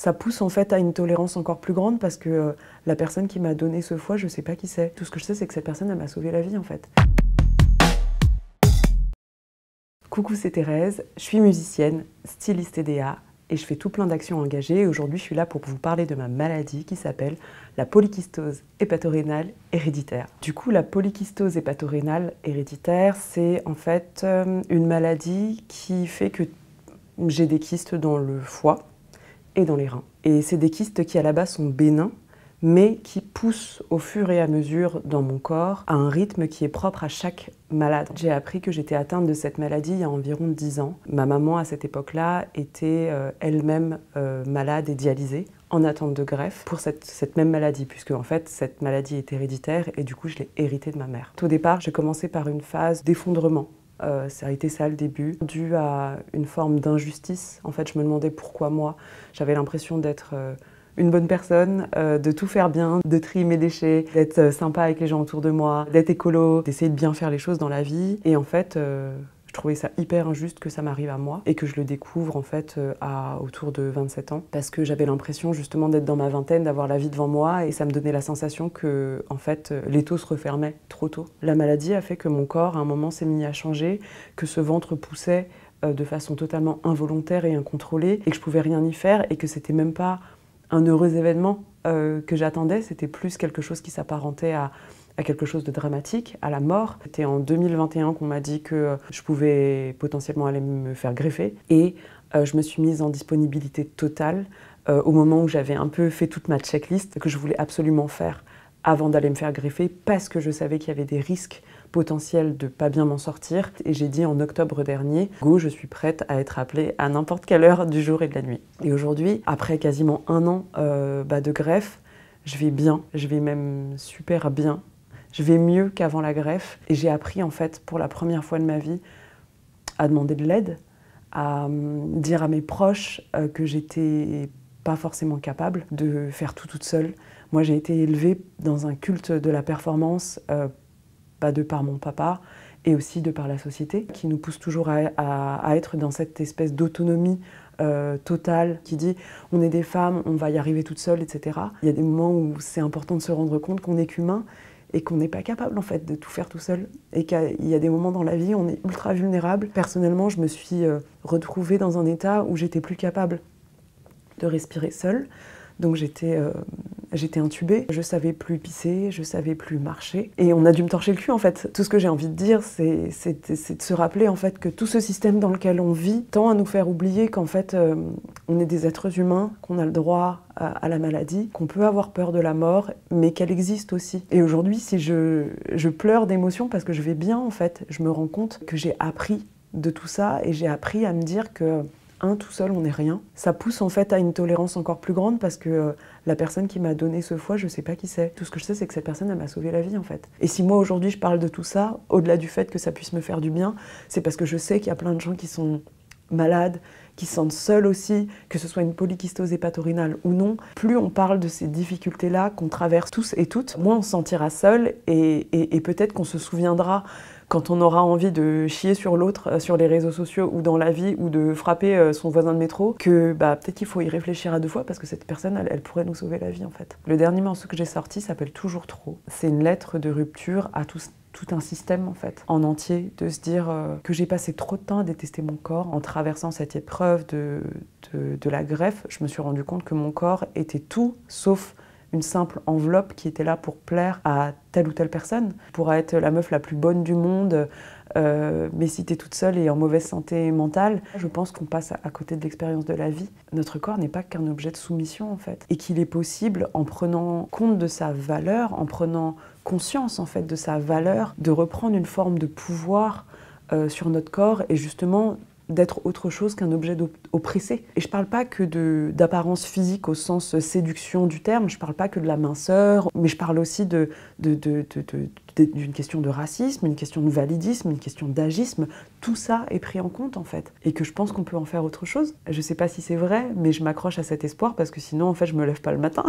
Ça pousse en fait à une tolérance encore plus grande parce que la personne qui m'a donné ce foie, je sais pas qui c'est. Tout ce que je sais, c'est que cette personne, elle m'a sauvé la vie en fait. Coucou, c'est Thérèse, je suis musicienne, styliste EDA et je fais tout plein d'actions engagées. Aujourd'hui, je suis là pour vous parler de ma maladie qui s'appelle la polykystose hépatorénale héréditaire. Du coup, la polykystose hépatorénale héréditaire, c'est en fait une maladie qui fait que j'ai des kystes dans le foie et dans les reins. Et c'est des kystes qui à la base sont bénins, mais qui poussent au fur et à mesure dans mon corps à un rythme qui est propre à chaque malade. J'ai appris que j'étais atteinte de cette maladie il y a environ 10 ans. Ma maman à cette époque-là était elle-même malade et dialysée en attente de greffe pour cette même maladie, puisque en fait cette maladie est héréditaire et du coup je l'ai héritée de ma mère. Au départ, j'ai commencé par une phase d'effondrement. Ça a été ça le début, dû à une forme d'injustice. En fait, je me demandais pourquoi moi. J'avais l'impression d'être une bonne personne, de tout faire bien, de trier mes déchets, d'être sympa avec les gens autour de moi, d'être écolo, d'essayer de bien faire les choses dans la vie. Et en fait, je trouvais ça hyper injuste que ça m'arrive à moi et que je le découvre en fait autour de 27 ans parce que j'avais l'impression justement d'être dans ma vingtaine, d'avoir la vie devant moi et ça me donnait la sensation que en fait l'étau se refermait trop tôt. La maladie a fait que mon corps à un moment s'est mis à changer, que ce ventre poussait de façon totalement involontaire et incontrôlée et que je pouvais rien y faire et que c'était même pas un heureux événement que j'attendais, c'était plus quelque chose qui s'apparentait à quelque chose de dramatique, à la mort. C'était en 2021 qu'on m'a dit que je pouvais potentiellement aller me faire greffer et je me suis mise en disponibilité totale au moment où j'avais un peu fait toute ma checklist que je voulais absolument faire avant d'aller me faire greffer parce que je savais qu'il y avait des risques potentiels de pas bien m'en sortir. Et j'ai dit en octobre dernier, go, je suis prête à être appelée à n'importe quelle heure du jour et de la nuit. Et aujourd'hui, après quasiment un an de greffe, je vais bien, je vais même super bien. Je vais mieux qu'avant la greffe et j'ai appris en fait pour la première fois de ma vie à demander de l'aide, à dire à mes proches que j'étais pas forcément capable de faire tout toute seule. Moi j'ai été élevée dans un culte de la performance de par mon papa et aussi de par la société qui nous pousse toujours à être dans cette espèce d'autonomie totale qui dit on est des femmes, on va y arriver toutes seules, etc. Il y a des moments où c'est important de se rendre compte qu'on n'est qu'humain et qu'on n'est pas capable en fait de tout faire tout seul et qu'il y a des moments dans la vie où on est ultra vulnérable. Personnellement, je me suis retrouvée dans un état où j'étais plus capable de respirer seule, donc j'étais intubée, je savais plus pisser, je savais plus marcher et on a dû me torcher le cul en fait. Tout ce que j'ai envie de dire, c'est de se rappeler en fait que tout ce système dans lequel on vit tend à nous faire oublier qu'en fait on est des êtres humains, qu'on a le droit à la maladie, qu'on peut avoir peur de la mort, mais qu'elle existe aussi. Et aujourd'hui, si je pleure d'émotion parce que je vais bien en fait, je me rends compte que j'ai appris de tout ça et j'ai appris à me dire que tout seul, on n'est rien. Ça pousse en fait à une tolérance encore plus grande parce que la personne qui m'a donné ce foie, je sais pas qui c'est. Tout ce que je sais, c'est que cette personne, elle m'a sauvé la vie en fait. Et si moi aujourd'hui je parle de tout ça, au-delà du fait que ça puisse me faire du bien, c'est parce que je sais qu'il y a plein de gens qui sont malades, qui se sentent seuls aussi, que ce soit une polykystose hépatorénale ou non. Plus on parle de ces difficultés-là qu'on traverse tous et toutes, moins on se sentira seul et peut-être qu'on se souviendra quand on aura envie de chier sur l'autre sur les réseaux sociaux ou dans la vie ou de frapper son voisin de métro, que peut-être qu'il faut y réfléchir à deux fois parce que cette personne, elle pourrait nous sauver la vie en fait. Le dernier morceau que j'ai sorti s'appelle Toujours trop. C'est une lettre de rupture à tout un système en fait, en entier, de se dire que j'ai passé trop de temps à détester mon corps. En traversant cette épreuve de la greffe, je me suis rendu compte que mon corps était tout sauf une simple enveloppe qui était là pour plaire à telle ou telle personne, pour être la meuf la plus bonne du monde, mais si t'es toute seule et en mauvaise santé mentale, je pense qu'on passe à côté de l'expérience de la vie. Notre corps n'est pas qu'un objet de soumission en fait, et qu'il est possible, en prenant compte de sa valeur, en prenant conscience en fait de sa valeur, de reprendre une forme de pouvoir sur notre corps et justement d'être autre chose qu'un objet oppressé. Et je parle pas que d'apparence physique au sens séduction du terme, je parle pas que de la minceur, mais je parle aussi d'une question de racisme, une question de validisme, une question d'agisme. Tout ça est pris en compte en fait. Et que je pense qu'on peut en faire autre chose. Je sais pas si c'est vrai, mais je m'accroche à cet espoir parce que sinon en fait je me lève pas le matin.